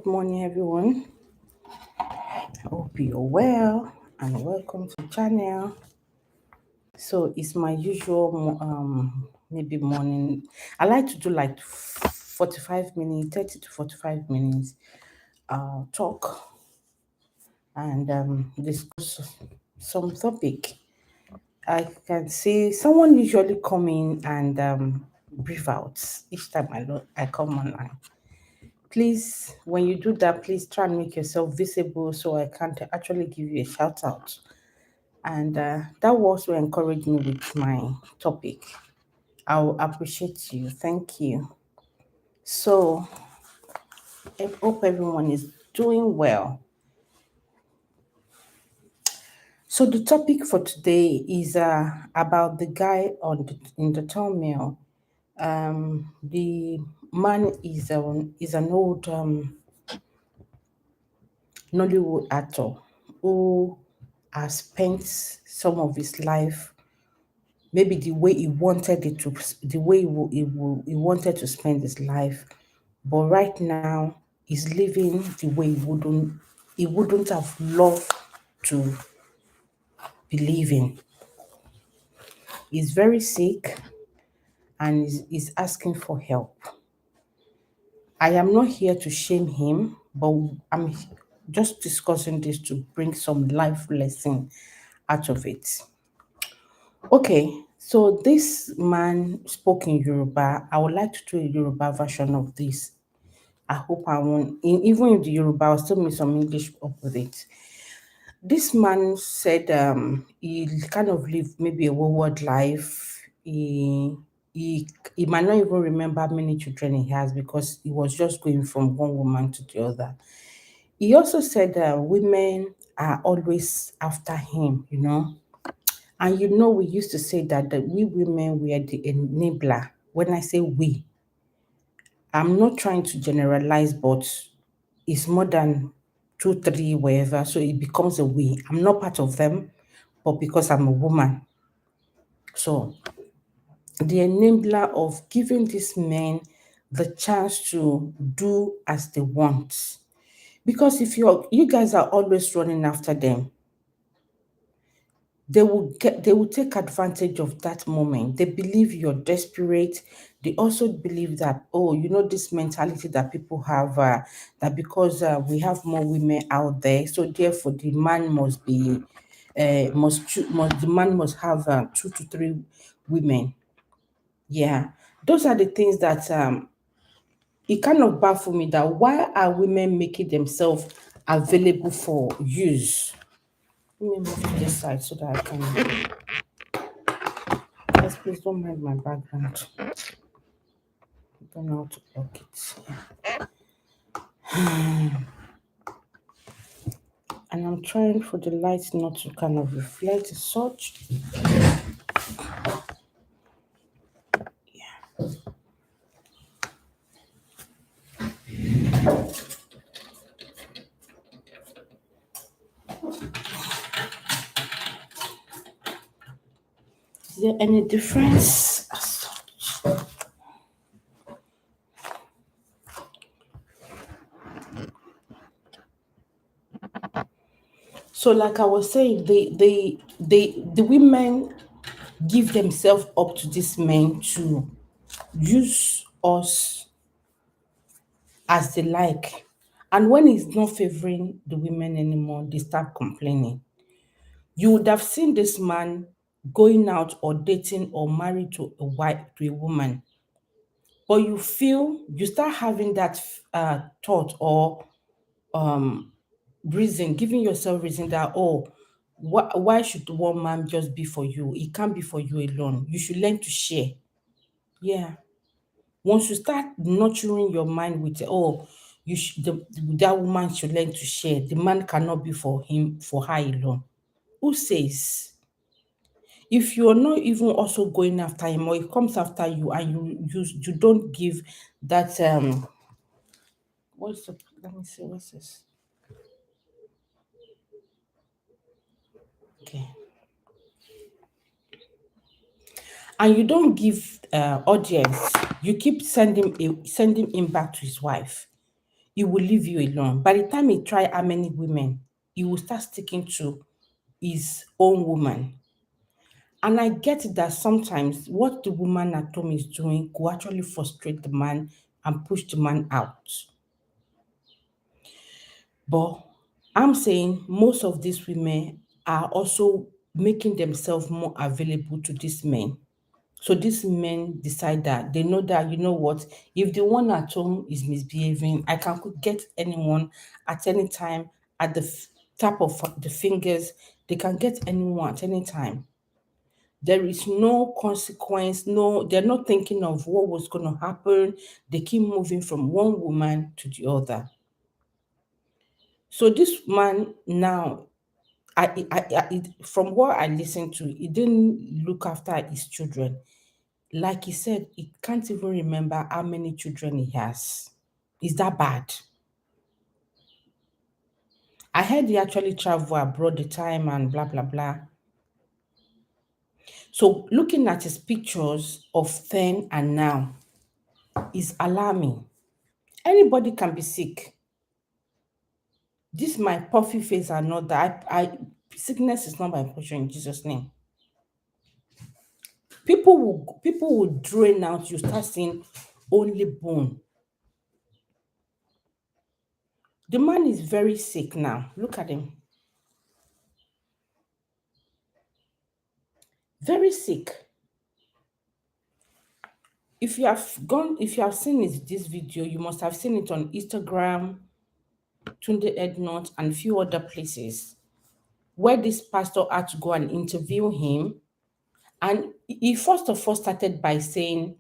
Good morning, everyone. I hope you're well and welcome to the channel. So it's my usual maybe morning. I like to do like 45 minutes, 30 to 45 minutes talk and discuss some topic. I can see someone usually come in and brief out each time I come online. Please, when you do that, please try and make yourself visible so I can actually give you a shout out. And that will also encourage me with my topic. I'll appreciate you. Thank you. So, I hope everyone is doing well. So, the topic for today is about the guy in the thumbnail. The man is an old Nollywood actor who has spent some of his life maybe the way he wanted it to, the way he wanted to spend his life, but right now he's living the way he wouldn't have loved to be living. He's very sick and is asking for help. I am not here to shame him, but I'm just discussing this to bring some life lesson out of it. Okay, so this man spoke in Yoruba. I would like to do a Yoruba version of this. I hope I won't, even in the Yoruba, I'll still make some English up with it. This man said he kind of lived maybe a wayward life. He might not even remember how many children he has because he was just going from one woman to the other. He also said women are always after him. And we used to say that we women were the enabler. When I say we, I'm not trying to generalize, but it's more than two, three, wherever. So it becomes a we. I'm not part of them, but because I'm a woman. So the enabler of giving these men the chance to do as they want. Because if you guys are always running after them, they will take advantage of that moment. They believe you're desperate. They also believe that, this mentality that people have, that because we have more women out there, so therefore the man must be the man must have 2 to 3 women. Yeah, those are the things that it kind of baffle me, that why are women making themselves available for use. Let me move to this side so that I can. Guys, please don't mind my background. I don't know how to block it. And I'm trying for the light not to kind of reflect as such. Yeah. Is there any difference as such? So, like I was saying, the women give themselves up to these men to use us as they like. And when it's not favoring the women anymore, they start complaining. You would have seen this man going out or dating or married to a wife, to a woman, but you start having that thought or reason, giving yourself reason that, why should one man just be for you? It can't be for you alone. You should learn to share. Yeah. Once you start nurturing your mind with, that woman should learn to share. The man cannot be for her alone. Who says? If you're not even also going after him, or he comes after you and you don't give that let me see, what's this? Okay. And you don't give audience, you keep sending him back to his wife. he will leave you alone. By the time he try how many women, he will start sticking to his own woman. And I get that sometimes what the woman at home is doing could actually frustrate the man and push the man out. But I'm saying most of these women are also making themselves more available to these men. So these men decide that they know that, you know what, if the one at home is misbehaving, I can get anyone at any time at the tap of the fingers. They can get anyone at any time. There is no consequence. No, they're not thinking of what was going to happen. They keep moving from one woman to the other. So this man now, from what I listened to, he didn't look after his children. Like he said, he can't even remember how many children he has. Is that bad? I heard he actually traveled abroad the time and blah blah blah. So looking at his pictures of then and now is alarming. Anybody can be sick. This my puffy face and not that. Sickness is not my portion in Jesus' name. People will drain out. You start seeing only bone. The man is very sick now. Look at him. Very sick. If you have seen this video, you must have seen it on Instagram, Tunde Ednot, and few other places where this pastor had to go and interview him. And he first of all started by saying,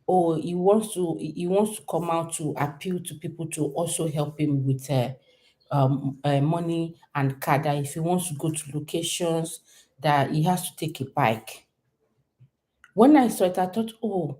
oh, he wants to come out to appeal to people to also help him with money and car, that if he wants to go to locations, that he has to take a bike. When I saw it, I thought, oh,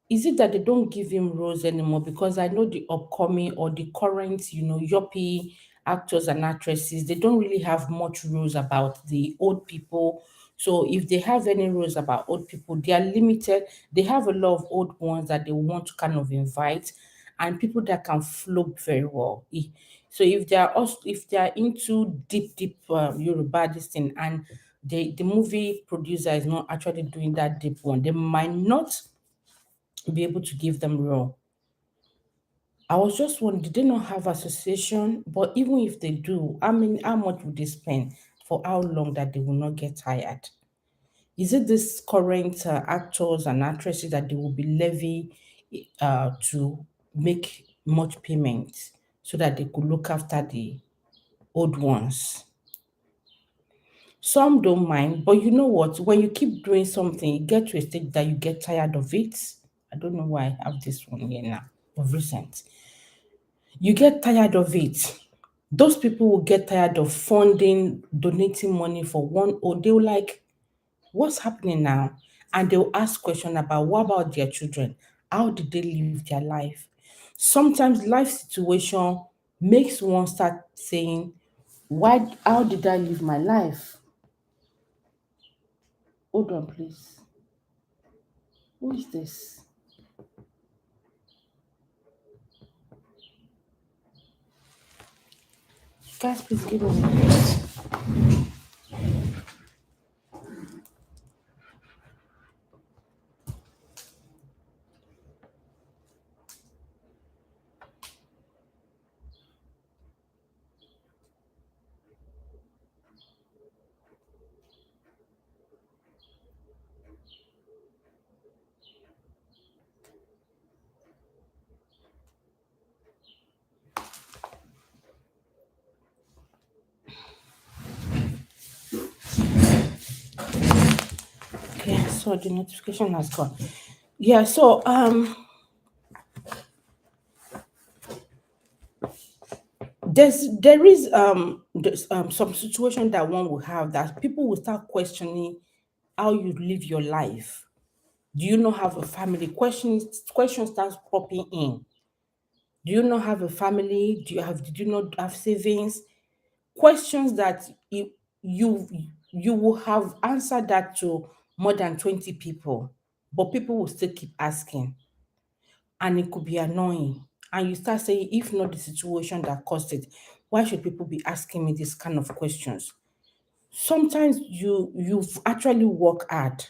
is it that they don't give him roles anymore? Because I know the upcoming or the current, yuppie actors and actresses, they don't really have much rules about the old people. So if they have any rules about old people, they are limited. They have a lot of old ones that they want to kind of invite, and people that can flow very well. So if they are into deep Yoruba this thing, and the movie producer is not actually doing that deep one, they might not be able to give them raw. I was just wondering, did they not have association? But even if they do, how much would they spend for how long that they will not get tired? Is it this current actors and actresses that they will be levy to make much payments so that they could look after the old ones? Some don't mind, but you know what? When you keep doing something, you get to a stage that you get tired of it. I don't know why I have this one here now of recent. You get tired of it. Those people will get tired of funding, donating money for one, or they'll like, what's happening now? And they'll ask questions about what about their children? How did they live their life? Sometimes life situation makes one start saying, why how did I live my life? Hold on, please. Who is this? Guys, please give me a minute. Okay, so the notification has gone. Yeah, so there's some situation that one will have that people will start questioning how you live your life. Do you not have a family? Questions starts popping in. Do you not have a family? Did you not have savings? Questions that you you will have answered that to more than 20 people, but people will still keep asking, and it could be annoying. And you start saying, if not the situation that caused it, why should people be asking me this kind of questions? Sometimes you've actually worked hard.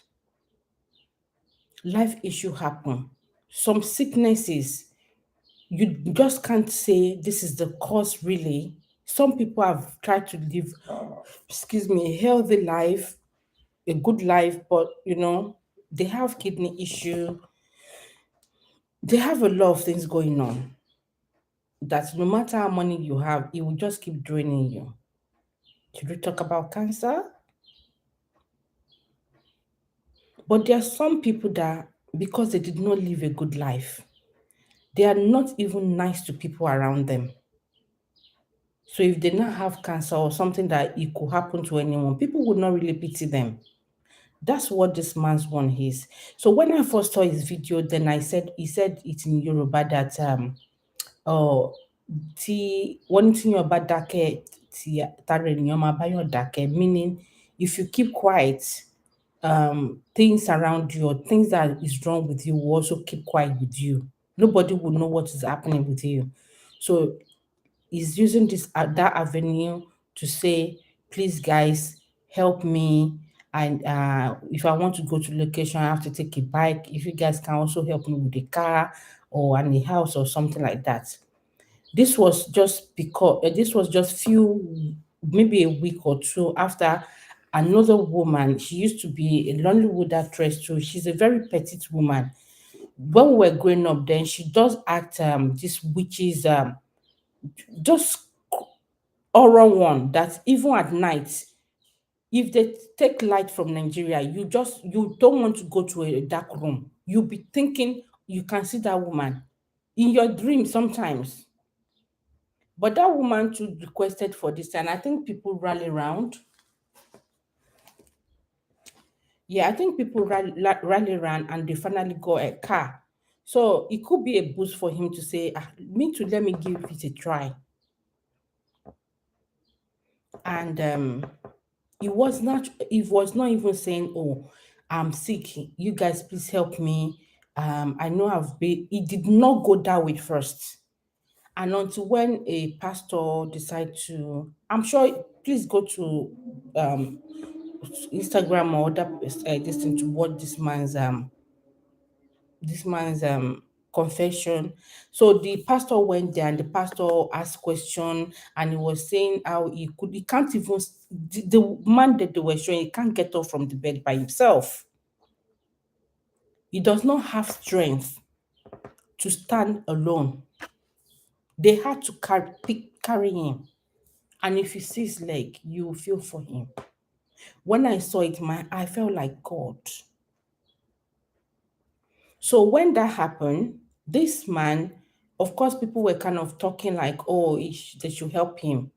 Life issue happen. Some sicknesses, you just can't say this is the cause really. Some people have tried to live, excuse me, a healthy life, a good life, but they have kidney issue, they have a lot of things going on that no matter how money you have, it will just keep draining you. Should we talk about cancer? But there are some people that, because they did not live a good life, they are not even nice to people around them. So if they not have cancer or something that it could happen to anyone, people would not really pity them. That's what this man's one is. So when I first saw his video, then he said it in Yoruba that oh, tí wọ́n ní tíyàn bá dákẹ́ tí tara ènìyàn máa báyàn dákẹ́, meaning if you keep quiet, things around you or things that is wrong with you will also keep quiet with you. Nobody will know what is happening with you. So he's using this that avenue to say, please guys, help me. And if I want to go to location, I have to take a bike. If you guys can also help me with a car or a house or something like that. This was just because this was just few, maybe a week or two after another woman. She used to be a Nollywood actress too. She's a very petite woman. When we were growing up, then she does act this witches just horror one that even at night, if they take light from Nigeria, you don't want to go to a dark room. You'll be thinking you can see that woman in your dream sometimes. But that woman too requested for this, and I think people rally around. Yeah, I think people rally around and they finally got a car. So it could be a boost for him to say, me too, let me give it a try. And it was not even saying, oh, I'm sick, you guys please help me. I know I've been, it did not go that way first. And until when a pastor decide to, I'm sure, please go to Instagram or other this thing to watch this man's confession. So the pastor went there and the pastor asked question, and he was saying how he can't even the man that they were showing, he can't get up from the bed by himself. He does not have strength to stand alone. They had to carry him. And if you see his leg, you will feel for him. When I saw it, I felt like God. So when that happened, this man, of course, people were kind of talking like, oh, they should help him.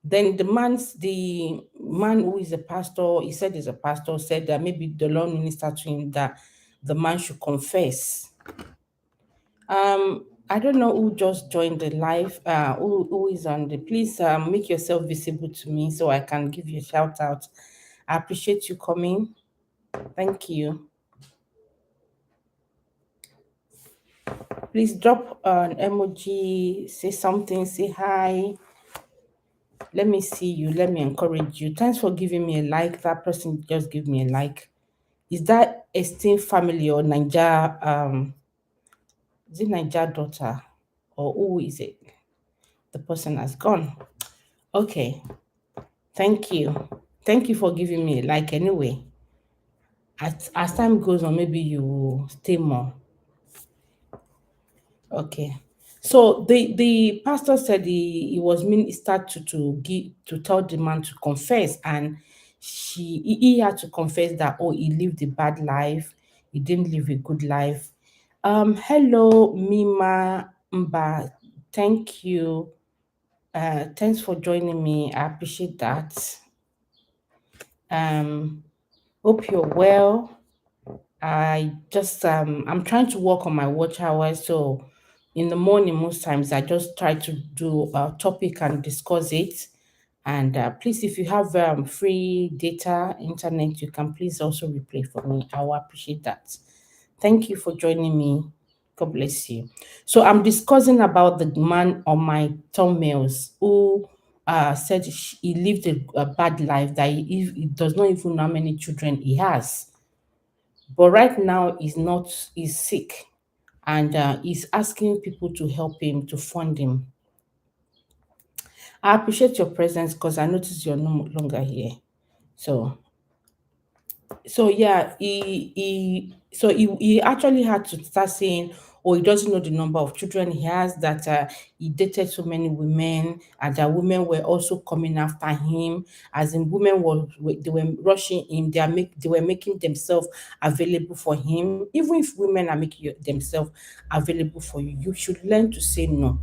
Then the man who is a pastor, he said he's a pastor, said that maybe the Lord ministered to him that the man should confess. I don't know who just joined the live, who is on the, please make yourself visible to me so I can give you a shout out. I appreciate you coming. Thank you. Please drop an emoji, say something, say hi. Let me see you. Let me encourage you. Thanks for giving me a like. That person just give me a like. Is that esteemed family or Niger? Is it Niger daughter, or who is it? The person has gone. Okay. Thank you. Thank you for giving me a like. Anyway, as time goes on, maybe you will stay more. Okay. So the pastor said he was ministered to tell the man to confess, and he had to confess that, oh, he lived a bad life, he didn't live a good life. Hello Mima Mba, thank you. Thanks for joining me. I appreciate that. Hope you're well. I'm trying to work on my watch hours. So in the morning, most times I just try to do a topic and discuss it. And please, if you have free data, internet, you can please also replay for me. I will appreciate that. Thank you for joining me. God bless you. So I'm discussing about the man on my thumbnails who said he lived a bad life, that he does not even know how many children he has. But right now he's sick, and he's asking people to help him, to fund him. I appreciate your presence because I noticed you're no longer here. So yeah, he actually had to start saying, oh, he doesn't know the number of children he has, that he dated so many women, and that women were also coming after him, as in women they were rushing him, they were making themselves available for him. Even if women are making themselves available for you, you should learn to say no.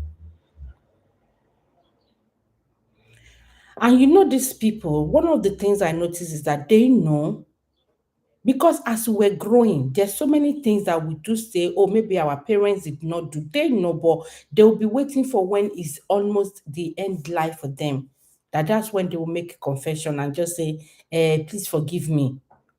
And you know, these people, one of the things I notice is that they know, because as we're growing, there's so many things that we do say, oh, maybe our parents did not do. They know, but they'll be waiting for when it's almost the end life for them. That's when they will make a confession and just say, please forgive me.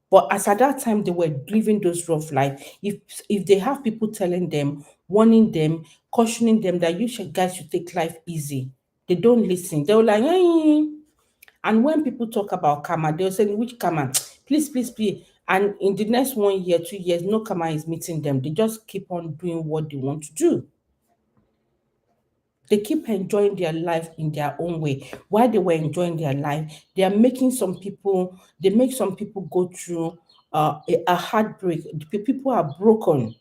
But as at that time they were living those rough life, if they have people telling them, warning them, cautioning them that guys should take life easy, they don't listen. They're like, hey. And when people talk about karma, they'll say, which karma? Please, please, please. And in the next 1 year, 2 years, no karma is meeting them. They just keep on doing what they want to do. They keep enjoying their life in their own way. While they were enjoying their life, they make some people go through a heartbreak. People are broken.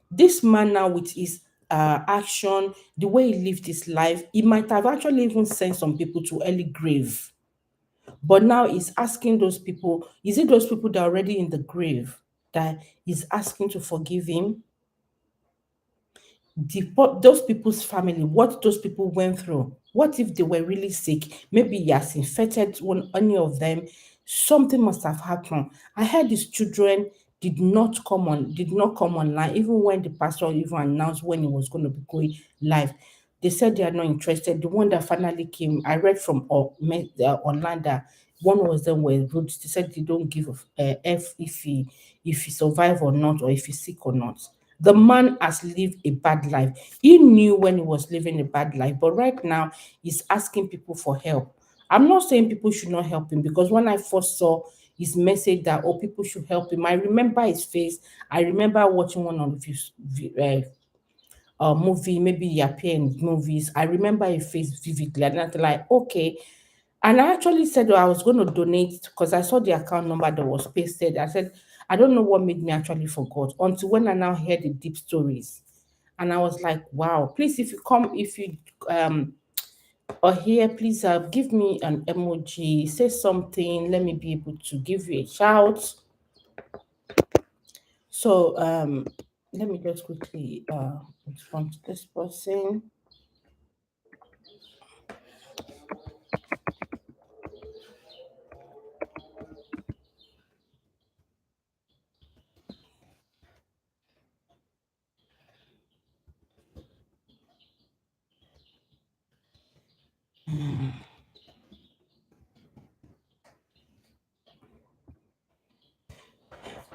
This man now, with his action, the way he lived his life, he might have actually even sent some people to early grave. But now he's asking those people, is it those people that are already in the grave that he's asking to forgive him? Those people's family, what those people went through, what if they were really sick? Maybe he has infected any of them. Something must have happened. I heard these children did not come online, even when the pastor even announced when he was going to be going live. They said they are not interested. The one that finally came, I read from online that one of them were rude. They said they don't give a f if he survive or not, or if he's sick or not. The man has lived a bad life. He knew when he was living a bad life, but right now he's asking people for help. I'm not saying people should not help him, because when I first saw his message that, oh, people should help him, I remember his face. I remember watching one of his movie, maybe he appear in movies. I remember his face vividly, and I'm like, okay. And I actually said, oh, I was going to donate, because I saw the account number that was pasted. I said, I don't know what made me actually forgot, until when I now heard the deep stories. And I was like, wow, please, if you are here, please give me an emoji, say something, let me be able to give you a shout. So let me just quickly respond to this person.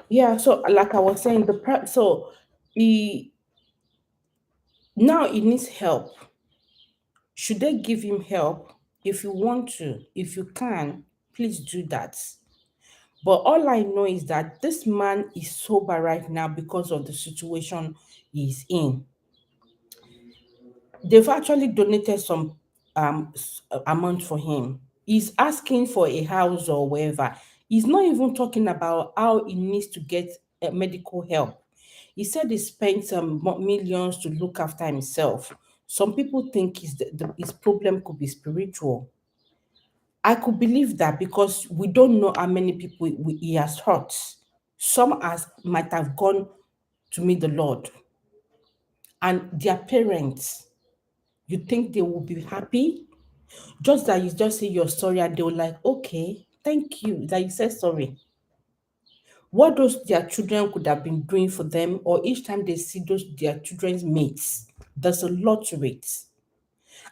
Yeah, so like I was saying, so he now he needs help. Should they give him help? If you want to, if you can, please do that. But all I know is that this man is sober right now because of the situation he's in. They've actually donated some amount for him. He's asking for a house or wherever. He's not even talking about how he needs to get medical help. He said he spent some millions to look after himself. Some people think his problem could be spiritual. I could believe that, because we don't know how many people he has hurt. Some might have gone to meet the Lord, and their parents, you think they will be happy? Just that you just say you're sorry, and they will like, okay, thank you that you said sorry. What those their children could have been doing for them, or each time they see those their children's mates, there's a lot to it.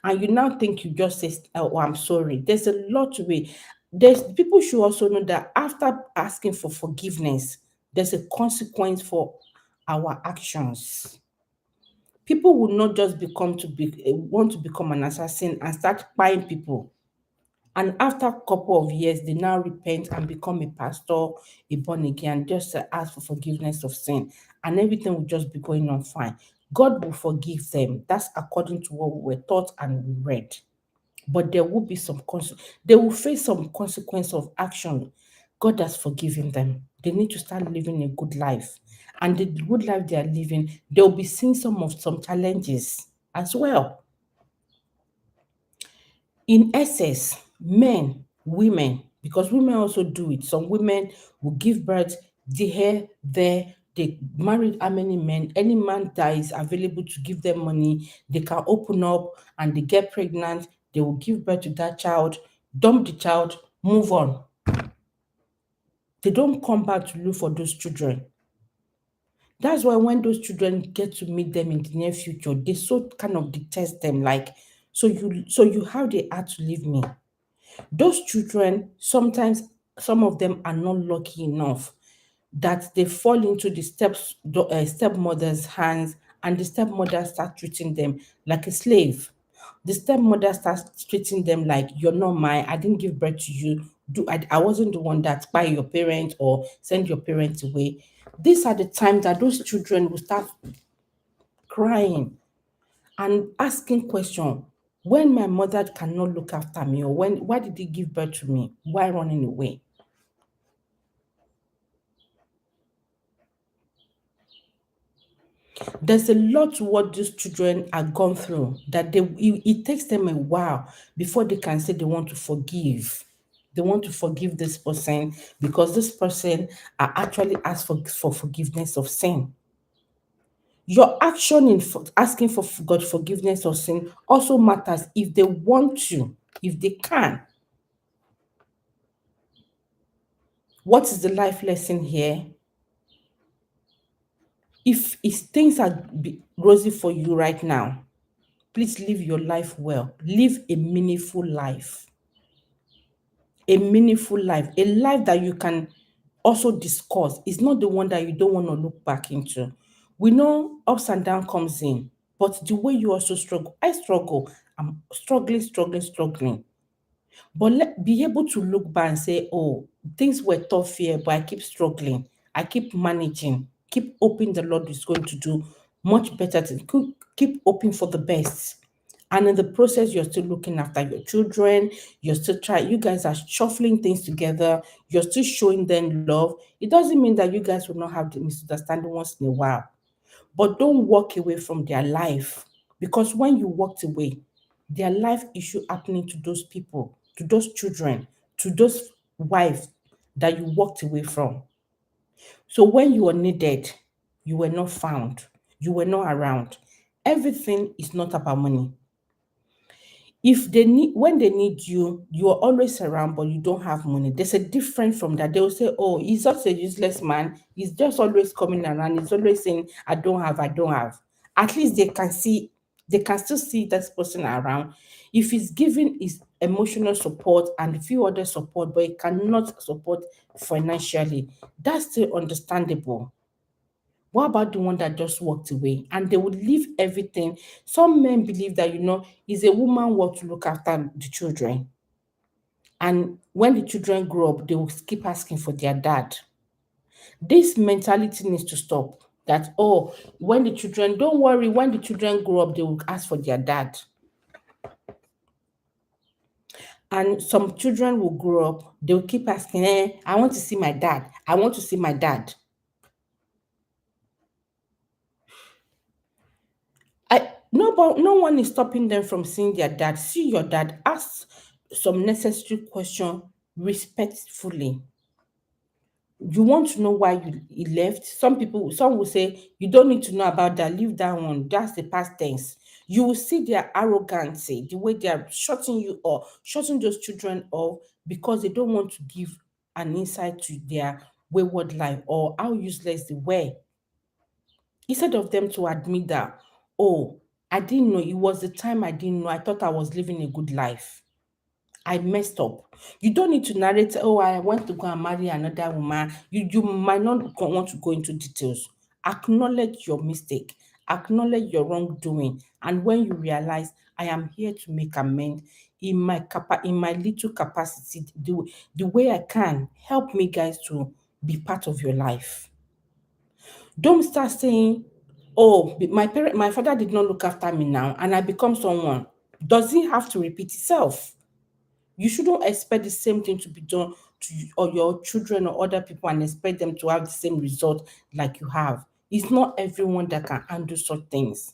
And you now think you just say, oh, I'm sorry. There's a lot to it. There's people should also know that after asking for forgiveness, there's a consequence for our actions. People will not just want to become an assassin and start buying people. And after a couple of years, they now repent and become a pastor, a born again, just to ask for forgiveness of sin. And everything will just be going on fine. God will forgive them. That's according to what we were taught and we read. But there will be they will face some consequence of action. God has forgiven them. They need to start living a good life. And the good life they are living, they'll be seeing some challenges as well. In excess, men, women, because women also do it. Some women will give birth, the hair there, they married how many men, any man that is available to give them money, they can open up and they get pregnant, they will give birth to that child, dump the child, move on. They don't come back to look for those children. That's why when those children get to meet them in the near future, they so kind of detest them, like, so you how they had to leave me. Those children, sometimes some of them are not lucky enough that they fall into the stepmother's hands, and the stepmother starts treating them like a slave. The stepmother starts treating them like, you're not mine, I didn't give birth to you. I wasn't the one that buy your parents or send your parents away. These are the times that those children will start crying and asking question. When my mother cannot look after me, or why did he give birth to me? Why running away? There's a lot to what these children are gone through that it takes them a while before they can say they want to forgive. They want to forgive this person because this person are actually asked for forgiveness of sin. Your action in asking for God forgiveness of sin also matters if they want to, if they can. What is the life lesson here? If things are rosy for you right now, please live your life well. Live a meaningful life. A meaningful life. A life that you can also discuss. It's not the one that you don't want to look back into. We know ups and downs comes in, but the way you also struggle, I struggle. I'm struggling. But be able to look back and say, oh, things were tough here, but I keep struggling. I keep managing. Keep hoping the Lord is going to do much better. Keep hoping for the best. And in the process, you're still looking after your children. You're still trying. You guys are shuffling things together. You're still showing them love. It doesn't mean that you guys will not have the misunderstanding once in a while. But don't walk away from their life, because when you walked away, their life issue happening to those people, to those children, to those wives that you walked away from. So when you were needed, you were not found, you were not around. Everything is not about money. If they need when they need you, you are always around, but you don't have money. There's a difference from that. They will say, oh, he's just a useless man. He's just always coming around. He's always saying, I don't have. At least they can still see this person around. If he's giving his emotional support and a few other support, but he cannot support financially, that's still understandable. What about the one that just walked away and they would leave everything? Some men believe that, it's a woman work to look after the children. And when the children grow up, they will keep asking for their dad. This mentality needs to stop. That, oh, don't worry, when the children grow up, they will ask for their dad. And some children will grow up, they will keep asking, I want to see my dad. I want to see my dad. But no one is stopping them from seeing their dad. See your dad. Ask some necessary question respectfully. You want to know why he left. Some will say, you don't need to know about that. Leave that one. That's the past tense. You will see their arrogancy, the way they are shutting you up, shutting those children off because they don't want to give an insight to their wayward life or how useless they were. Instead of them to admit that, oh, I didn't know, it was the time I didn't know, I thought I was living a good life. I messed up. You don't need to narrate, oh, I went to go and marry another woman. You might not want to go into details. Acknowledge your mistake, acknowledge your wrongdoing, and when you realize I am here to make amends in my in my little capacity, the way I can, help me guys to be part of your life. Don't start saying, "Oh, my father did not look after me now, and I become someone." Does it have to repeat itself? You shouldn't expect the same thing to be done to you or your children or other people and expect them to have the same result like you have. It's not everyone that can handle such things.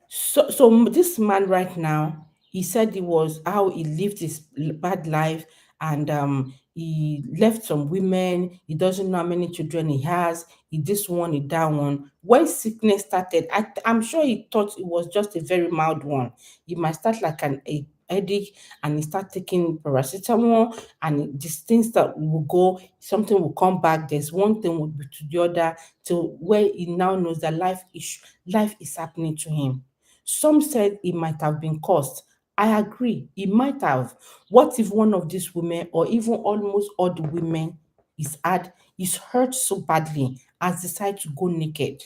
So this man right now, he said it was how he lived his bad life, and he left some women. He doesn't know how many children he has. He this one, he that one. When sickness started, I'm sure he thought it was just a very mild one. It might start like a headache, and he start taking paracetamol, and these things that will go, something will come back. There's one thing will be to the other, till where he now knows that life is happening to him. Some said it might have been caused. I agree, it might have. What if one of these women, or even almost all the women, is hurt so badly as decide to go naked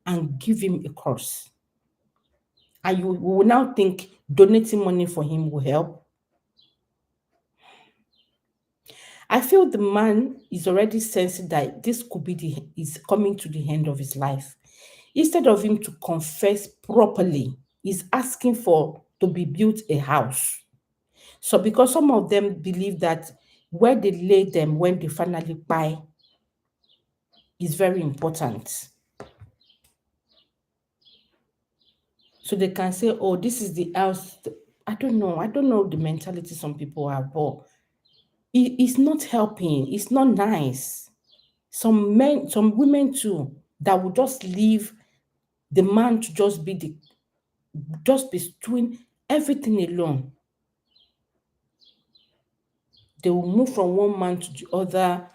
and give him a curse? And you will now think donating money for him will help? I feel the man is already sensing that this could be is coming to the end of his life. Instead of him to confess properly, he's asking for to be built a house. So because some of them believe that where they lay them when they finally buy is very important. So they can say, oh, this is the house. I don't know. I don't know the mentality some people have, but it's not helping. It's not nice. Some men, some women too, that will just leave the man to just be doing everything alone. They will move from one man to the other,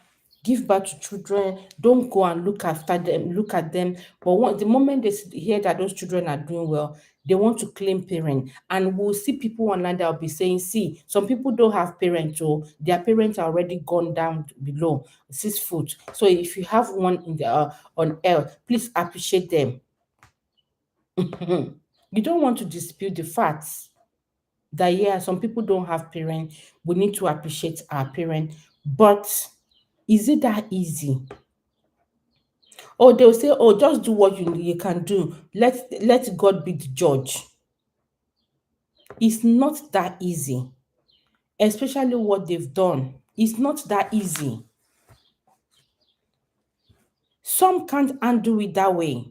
give birth to children, don't go and look after them, look at them. But the moment they hear that those children are doing well, they want to claim parent. And we'll see people online that will be saying, see, some people don't have parents, so their parents are already gone down below 6 foot. So if you have one in the on earth, please appreciate them. You don't want to dispute the facts that yeah, some people don't have parents. We need to appreciate our parents. But is it that easy? Or they'll say, oh, just do what you can do. Let God be the judge. It's not that easy, especially what they've done. It's not that easy. Some can't undo it that way.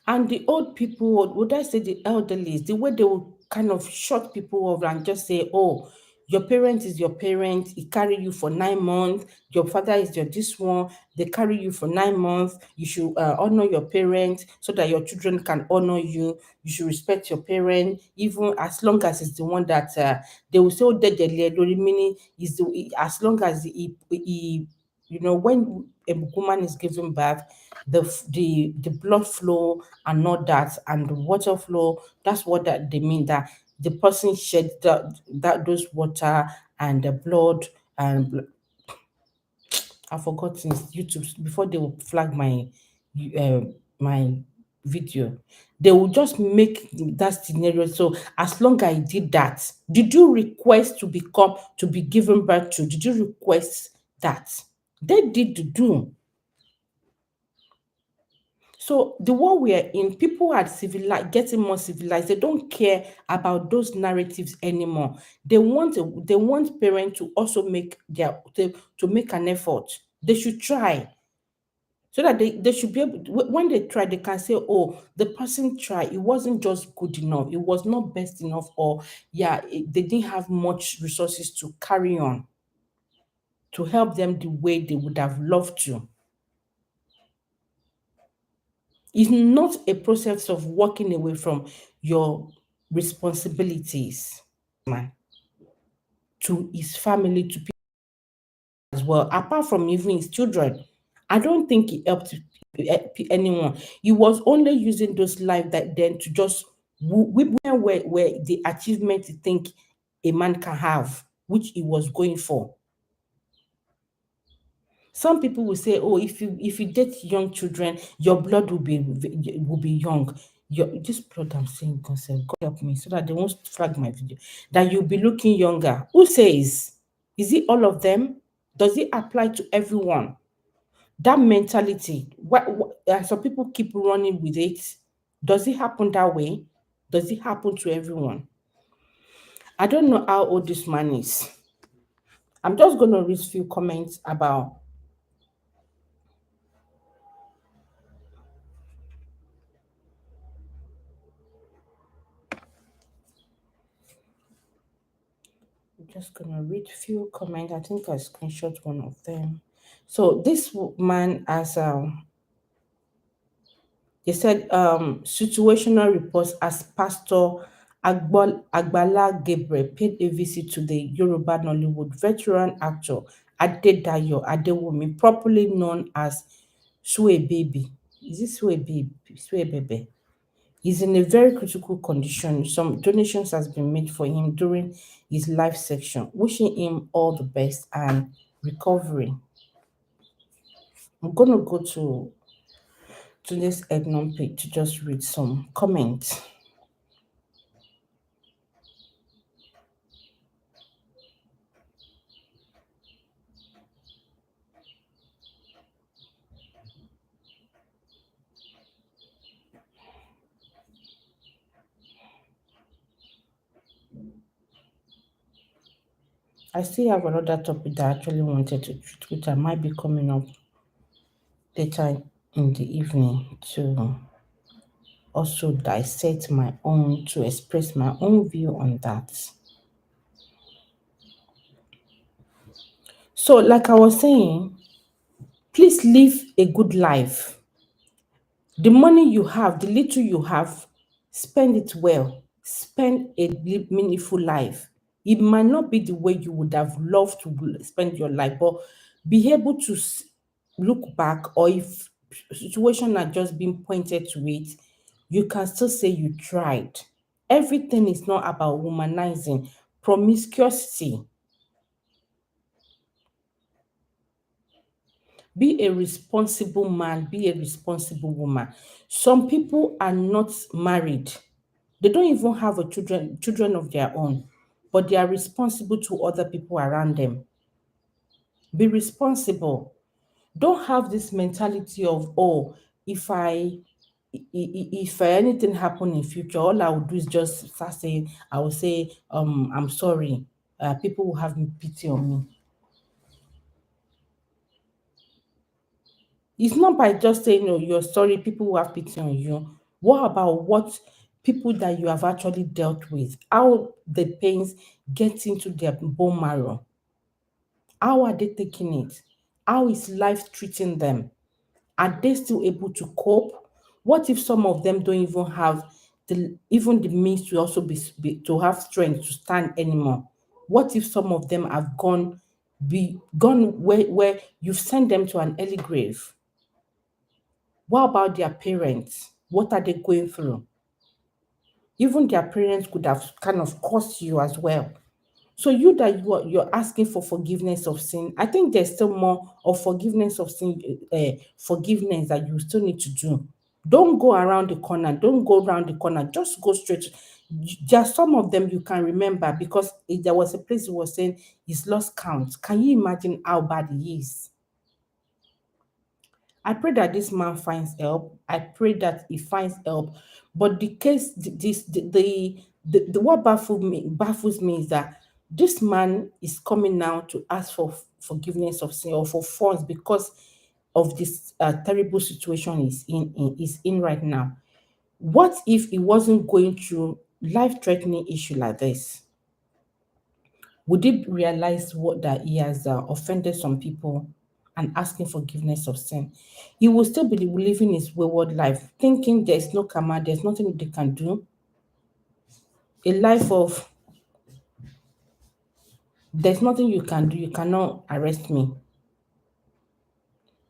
And the old people, would I say the elderly, the way they will kind of shut people off and just say, oh, your parent is your parent, he carry you for 9 months, your father is your this one, they carry you for 9 months, you should honor your parents so that your children can honor you, you should respect your parent, even as long as it's the one that they will say, oh, meaning is as long as he when a woman is giving birth, the blood flow and not that, and the water flow, that's what that they mean, that the person shed that those water and the blood, and I forgot since YouTube before they will flag uh, my video. They will just make that scenario. So as long as I did that, did you request to be given birth to? Did you request that? They did the do. So the world we are in, people are civilized, getting more civilized. They don't care about those narratives anymore. They want parents to also make to make an effort. They should try so that they should be able when they try, they can say, oh, the person tried. It wasn't just good enough. It was not best enough, or yeah, they didn't have much resources to carry on to help them the way they would have loved to. It's not a process of walking away from your responsibilities, man, to his family, to people as well, apart from even his children. I don't think he helped anyone. He was only using those life that then to just where the achievement you think a man can have. which he was going for. Some people will say, "Oh, if you date young children, your blood will be young." This blood I'm saying, God, God help me, so that they won't flag my video. That you'll be looking younger. Who says? Is it all of them? Does it apply to everyone? That mentality. Some people keep running with it. Does it happen that way? Does it happen to everyone? I don't know how old this man is. I'm just going to read a few comments about. I'm just gonna read few comments. I think I screenshot one of them. So this man has they said situational reports as Pastor Agbala Gabriel paid a visit to the Yoruba Nollywood veteran actor Adedayo Adewumi, properly known as Suebaby. Is this Suebaby? Suebebe? He's in a very critical condition. Some donations has been made for him during his life section, wishing him all the best and recovery. I'm gonna go to this Ednon page to just read some comments. I still have another topic that I actually wanted to treat, which I might be coming up later in the evening to also dissect my own, to express my own view on that. So, like I was saying, please live a good life. The money you have, the little you have, spend it well. Spend a meaningful life. It might not be the way you would have loved to spend your life, but be able to look back, or if situation had just been pointed to it, you can still say you tried. Everything is not about womanizing, promiscuity. Be a responsible man, be a responsible woman. Some people are not married. They don't even have a children of their own, but they are responsible to other people around them. Be responsible. Don't have this mentality of, oh, if I if anything happen in future, all I will do is just start saying, I will say, I'm sorry. People will have pity on me. It's not by just saying, "Oh, you're sorry, people will have pity on you." What about what people that you have actually dealt with? How the pains get into their bone marrow? How are they taking it? How is life treating them? Are they still able to cope? What if some of them don't even have the means to also to have strength to stand anymore? What if some of them have gone where you've sent them to an early grave? What about their parents? What are they going through? Even their parents could have kind of caused you as well. So you're asking for forgiveness of sin. I think there's still more of forgiveness of sin, forgiveness that you still need to do. Don't go around the corner. Don't go around the corner. Just go straight. There are some of them you can remember, because there was a place who was saying he's lost count. Can you imagine how bad he is? I pray that this man finds help. I pray that he finds help. But the case, this the what baffles me is that this man is coming now to ask for forgiveness of sin or for funds because of this terrible situation is in right now. What if he wasn't going through life-threatening issue like this? Would he realize what that he has offended some people and asking forgiveness of sin? He will still be living his wayward life, thinking there's no karma, there's nothing they can do. A life of there's nothing you can do, you cannot arrest me.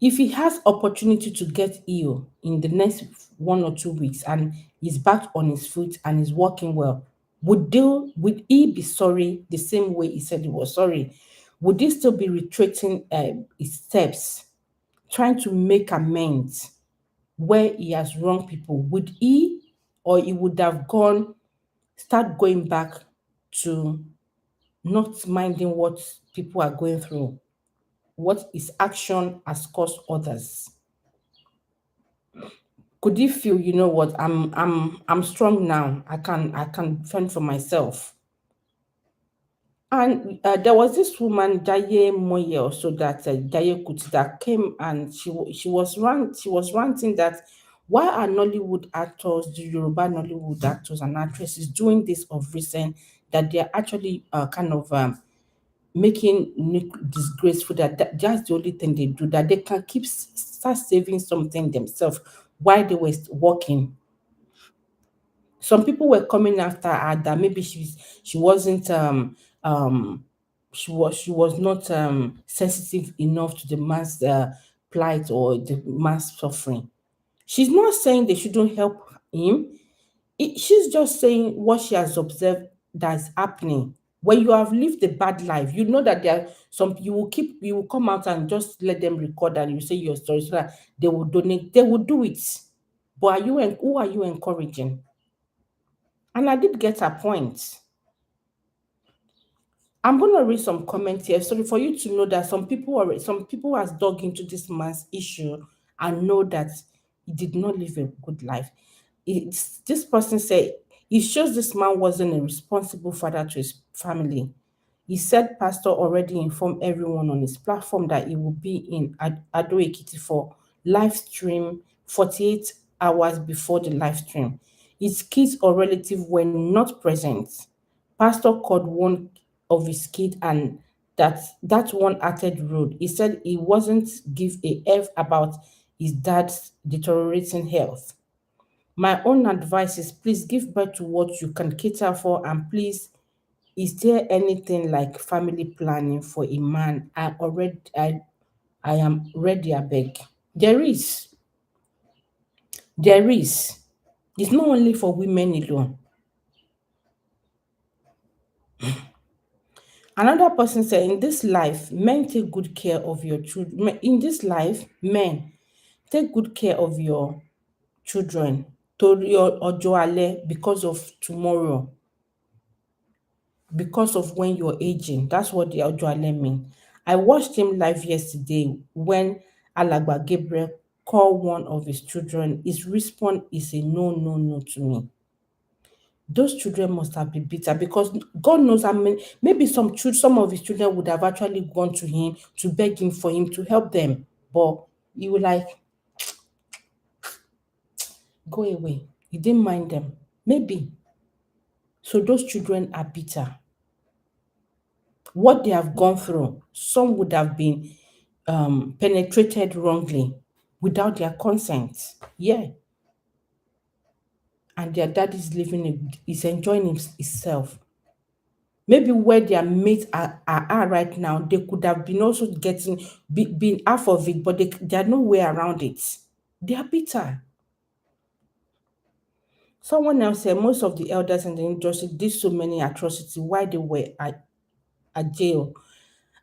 If he has opportunity to get ill in the next 1 or 2 weeks and he's back on his feet and is working well, would he be sorry the same way he said he was sorry? Would he still be retracing his steps, trying to make amends where he has wronged people? Would he, or he would have start going back to not minding what people are going through, what his action has caused others? Could he feel, you know what, I'm strong now. I can fend for myself. And there was this woman, Daye Moye, also that Daye Kuti, that came, and she was ranting that why are Nollywood actors, the Yoruba Nollywood actors and actresses doing this of recent, that they are actually kind of making disgraceful, that's the only thing they do, that they can start saving something themselves while they were working. Some people were coming after her that maybe she wasn't um she was not sensitive enough to the mass plight or the mass suffering. She's not saying they shouldn't help him. She's just saying what she has observed that's happening. When you have lived a bad life, you know that there are some, you will come out and just let them record and you say your story so that they will donate, they will do it. But who are you encouraging? And I did get her point. I'm gonna read some comments here. Sorry, for you to know that some people has dug into this man's issue and know that he did not live a good life. This person said it shows this man wasn't a responsible father to his family. He said pastor already informed everyone on his platform that he will be in Ado Ekiti for live stream 48 hours before the live stream. His kids or relatives were not present. Pastor called one of his kids, and that one acted rude. He said he wasn't give a F about his dad's deteriorating health. My own advice is please give birth to what you can cater for, and please, is there anything like family planning for a man? I am ready, I beg. There is. There is. It's not only for women alone. Another person said, in this life, men take good care of your children. In this life, men take good care of your children to your ojo ale because of tomorrow, because of when you're aging. That's what the ojo ale mean. I watched him live yesterday when Alagba Gabriel called one of his children. His response is a no, no, no to me. Those children must have been bitter because God knows, I mean, maybe some of his children would have actually gone to him to beg him for him to help them. But he would like, go away. He didn't mind them. Maybe. So those children are bitter. What they have gone through, some would have been penetrated wrongly without their consent. Yeah. And their dad is is enjoying himself. Maybe where their mates are right now, they could have been also being half of it, but they are no way around it. They are bitter. Someone else said most of the elders in the industry did so many atrocities while they were at jail,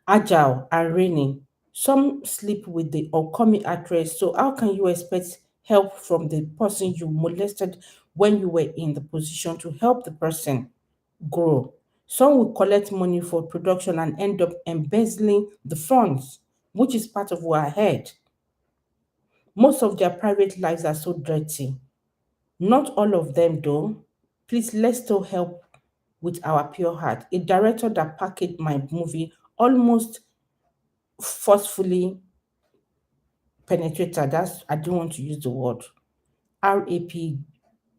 agile and reigning. Some sleep with the upcoming actress. So how can you expect help from the person you molested when you were in the position to help the person grow? Some will collect money for production and end up embezzling the funds, which is part of our head. Most of their private lives are so dirty. Not all of them, though. Please, let's still help with our pure heart. A director that packaged my movie almost forcefully penetrated. I don't want to use the word. RAPED,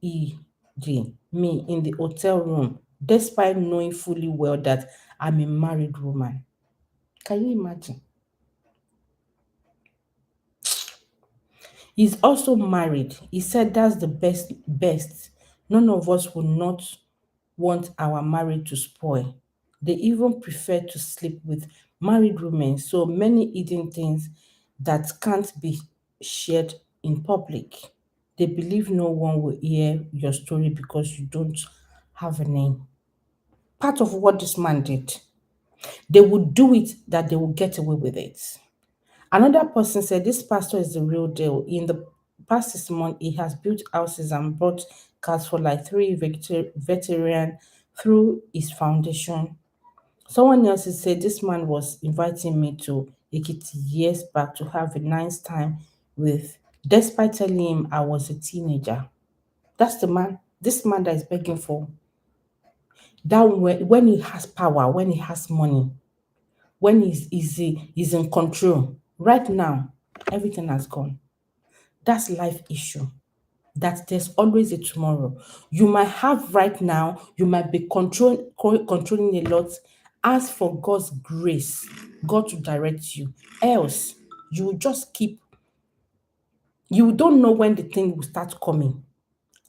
me in the hotel room, despite knowing fully well that I'm a married woman. Can you imagine? He's also married. He said that's the best. None of us would not want our marriage to spoil. They even prefer to sleep with married women. So many hidden things that can't be shared in public. They believe no one will hear your story because you don't have a name. part of what this man did. They would do it that they will get away with it. Another person said this pastor is the real deal. In the past 6 months, he has built houses and bought cars for like three veteran through his foundation. Someone else has said this man was inviting me to Ekiti years back to have a nice time with, despite telling him I was a teenager. That's the man, this man that is begging for. That when he has power, when he has money, when he's in control. Right now, everything has gone. That's life issue. That there's always a tomorrow. You might have right now, you might be controlling a lot. Ask for God's grace, God to direct you. Else, you will just keep, you don't know when the thing will start coming,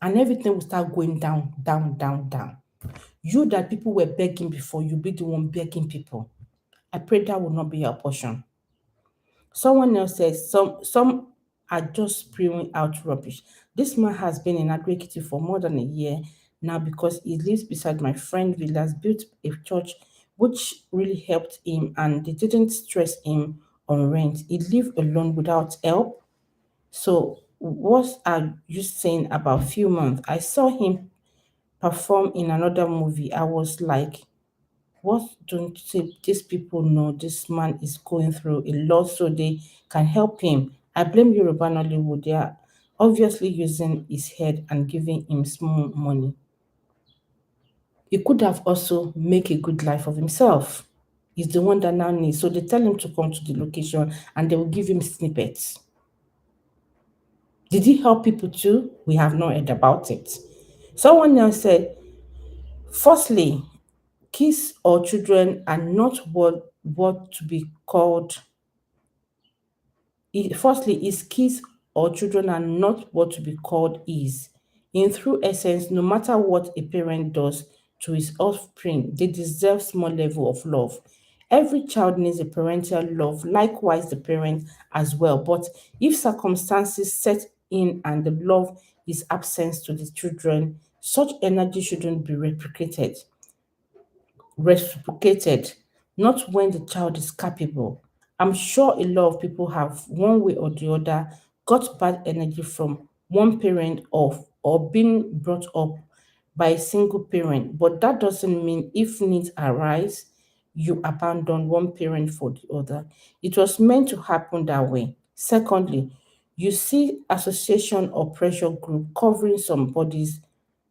and everything will start going down, down, down, down. You that people were begging before, you be the one begging people. I pray that will not be your portion. Someone else says some are just spewing out rubbish. This man has been in Agriculture for more than a year now because he lives beside my friend Villas, built a church which really helped him and they didn't stress him on rent. He lived alone without help. So what are you saying about few months? I saw him perform in another movie. I was like, what don't these people know this man is going through a lot so they can help him? I blame Yoruba Nollywood. They are obviously using his head and giving him small money. He could have also make a good life of himself. He's the one that now needs. So they tell him to come to the location and they will give him snippets. Did he help people too? We have not heard about it. Someone else said, firstly, kids or children are not what to be called. Firstly, is kids or children are not what to be called is. In true essence, no matter what a parent does to his offspring, they deserve small level of love. Every child needs a parental love, likewise the parent as well. But if circumstances set in and the love is absent to the children, such energy shouldn't be reciprocated, not when the child is capable. I'm sure a lot of people have, one way or the other, got bad energy from one parent or being brought up by a single parent. But that doesn't mean if needs arise, you abandon one parent for the other. It was meant to happen that way. Secondly, you see association or pressure group covering some bodies,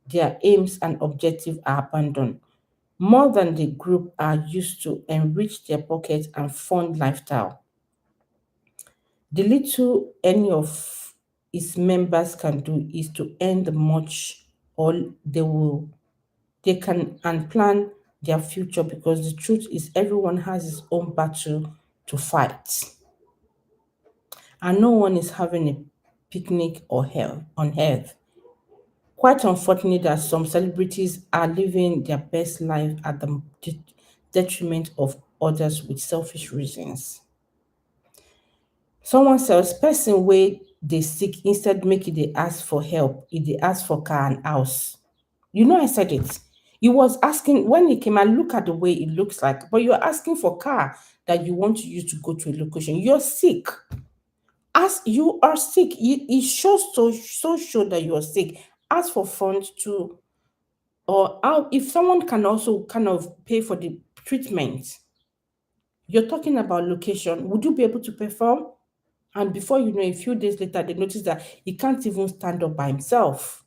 their aims and objectives are abandoned more than the group are used to enrich their pockets and fund lifestyle. The little any of its members can do is to earn the much or they can and plan their future because the truth is everyone has his own battle to fight. And no one is having a picnic or hell on earth. Quite unfortunate that some celebrities are living their best life at the detriment of others with selfish reasons. Someone says person wey dey sick instead make e dey ask for help, e dey ask for car and house. You know I said it. He was asking when he came and look at the way it looks like, but you're asking for car that you want to use to go to a location. You're sick. As you are sick, it shows so sure that you are sick. Ask for funds to or how if someone can also kind of pay for the treatment. You're talking about location. Would you be able to perform? And before you know, a few days later, they notice that he can't even stand up by himself.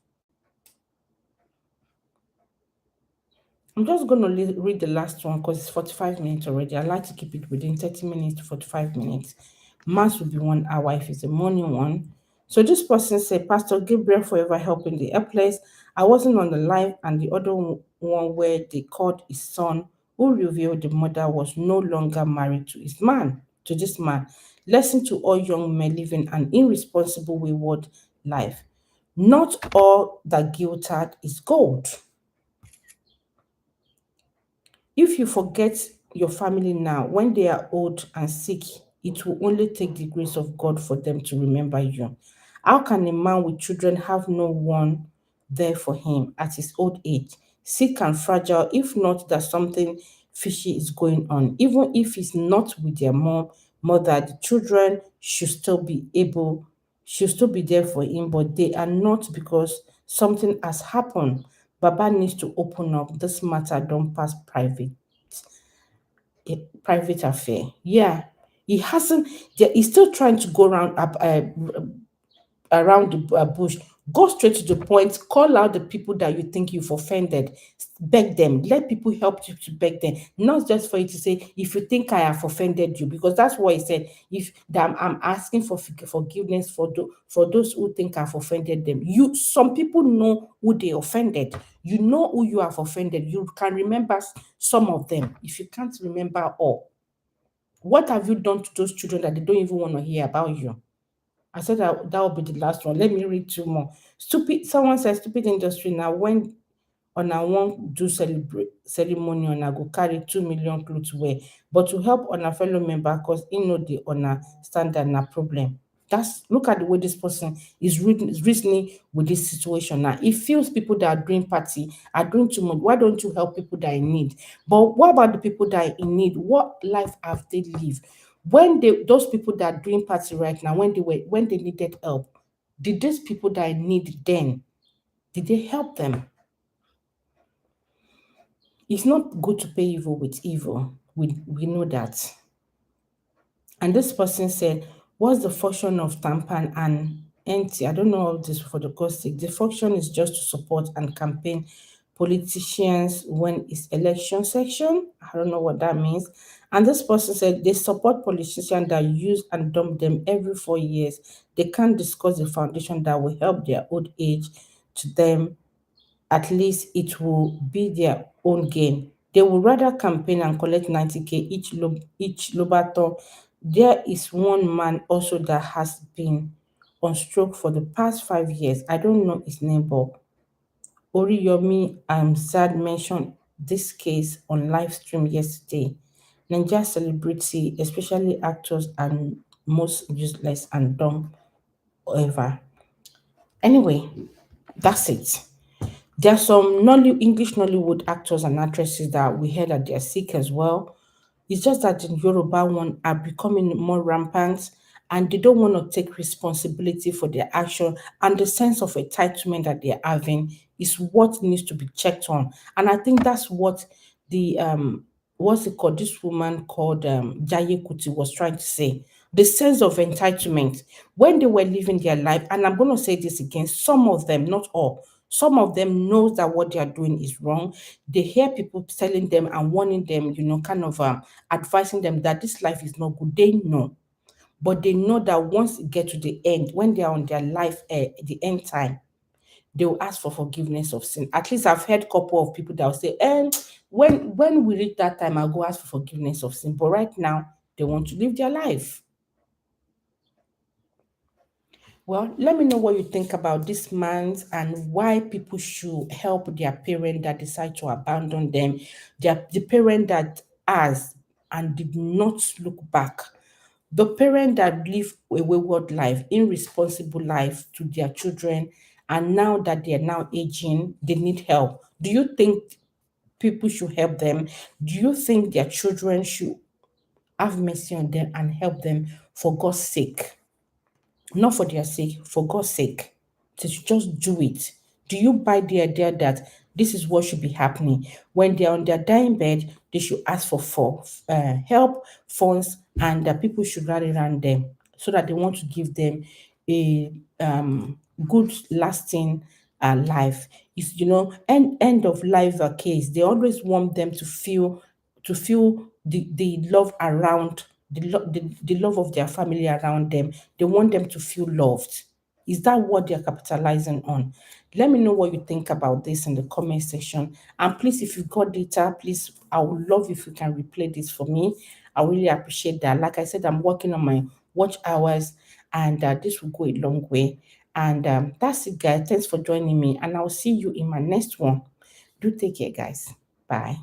I'm just going to read the last one because it's 45 minutes already. I like to keep it within 30 minutes to 45 minutes. Mass will be 1 hour if it's a morning one. So this person said, Pastor Gabriel forever helping the helpless. I wasn't on the live and the other one where they called his son who revealed the mother was no longer married to this man. Lesson to all young men living an irresponsible wayward life. Not all that guilted is gold. If you forget your family now, when they are old and sick, it will only take the grace of God for them to remember you. How can a man with children have no one there for him at his old age? sick and fragile. If not, that something fishy is going on. Even if it's not with their mother, the children should still be there for him, but they are not because something has happened. Baba needs to open up. This matter don't pass private affair. Yeah, he hasn't. He's still trying to go around the bush. Go straight to the point. Call out the people that you think you've offended. Beg them. Let people help you to beg them. Not just for you to say, if you think I have offended you, because that's what he said. If that I'm asking for forgiveness for those who think I've offended them. Some people know who they offended. You know who you have offended. You can remember some of them. If you can't remember all, what have you done to those children that they don't even want to hear about you? I said that will be the last one. Let me read two more. Someone said stupid industry now when on a one do celebrate ceremony on a go carry 2 million clothes wear. But to help on a fellow member because he know the honor standard na problem. Look at the way this person is reasoning with this situation now. It feels people that are doing party are doing too much. Why don't you help people that are in need? But what about the people that are in need? What life have they lived? When those people that are doing party right now, when they needed help, did these people that I need then, did they help them? It's not good to pay evil with evil. We know that. And this person said, what's the function of tampan and NT? I don't know all this for the God's sake. The function is just to support and campaign politicians when it's election section. I don't know what that means. And this person said they support politicians that use and dump them every 4 years. They can't discuss the foundation that will help their old age to them. At least it will be their own gain. They will rather campaign and collect 90K each Lobato. There is one man also that has been on stroke for the past 5 years. I don't know his name, but Oriyomi Sad mentioned this case on live stream yesterday. Nigeria celebrity, especially actors, are most useless and dumb ever. Anyway, that's it. There are some English Nollywood actors and actresses that we heard that they're sick as well. It's just that the Yoruba one are becoming more rampant and they don't want to take responsibility for their action, and the sense of entitlement that they're having is what needs to be checked on. And I think that's what the what's it called? This woman called Jaye Kuti was trying to say. The sense of entitlement when they were living their life, and I'm going to say this again, some of them, not all, some of them knows that what they are doing is wrong. They hear people telling them and warning them, kind of advising them that this life is not good. They know. But they know that once it get to the end, when they are on their life, the end time, they will ask for forgiveness of sin. At least I've heard a couple of people that will say, when we reach that time, I'll go ask for forgiveness of sin. But right now, they want to live their life. Well, let me know what you think about this man's and why people should help their parent that decide to abandon them. The parent that has and did not look back. The parent that live a wayward life, irresponsible life to their children, and now that they are now aging, they need help. Do you think people should help them? Do you think their children should have mercy on them and help them for God's sake? Not for their sake, for God's sake. To just do it. Do you buy the idea that this is what should be happening? When they're on their dying bed, they should ask for help, funds, and people should rally around them so that they want to give them a good, lasting life. It's end of life case. They always want them to feel the love around the love of their family around them. They want them to feel loved. Is that what they're capitalizing on? Let me know what you think about this in the comment section. And please, if you've got data, please, I would love if you can replay this for me. I really appreciate that. Like I said, I'm working on my watch hours, and this will go a long way. And that's it, guys. Thanks for joining me. And I'll see you in my next one. Do take care, guys. Bye.